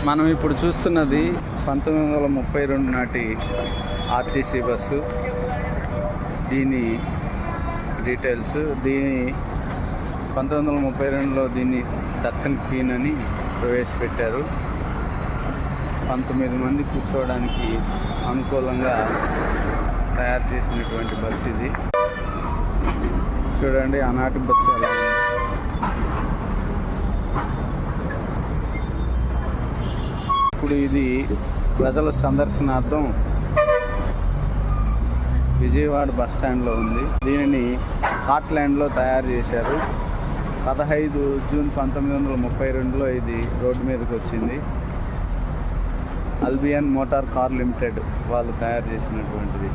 మనం ఇప్పుడు చూస్తున్నది 1932 నాటి ఆర్టీసీ బస్సు. దీని డీటెయిల్స్. దీని 1932లో దీన్ని దక్కన్ క్వీన్ అని ప్రవేశపెట్టారు. 19 మంది కూర్చోవడానికి అనుకూలంగా తయారు చేసినటువంటి బస్సు ఇది. చూడండి ఆనాటి బస్సు ఎలా ఉంది. ఇప్పుడు ఇది ప్రజల సందర్శనార్థం విజయవాడ బస్ స్టాండ్లో ఉంది. దీనిని స్కాట్లాండ్లో తయారు చేశారు. 15 జూన్ 1932లో ఇది రోడ్డు మీదకి వచ్చింది. అల్బియన్ మోటార్ కార్ లిమిటెడ్ వాళ్ళు తయారు చేసినటువంటిది.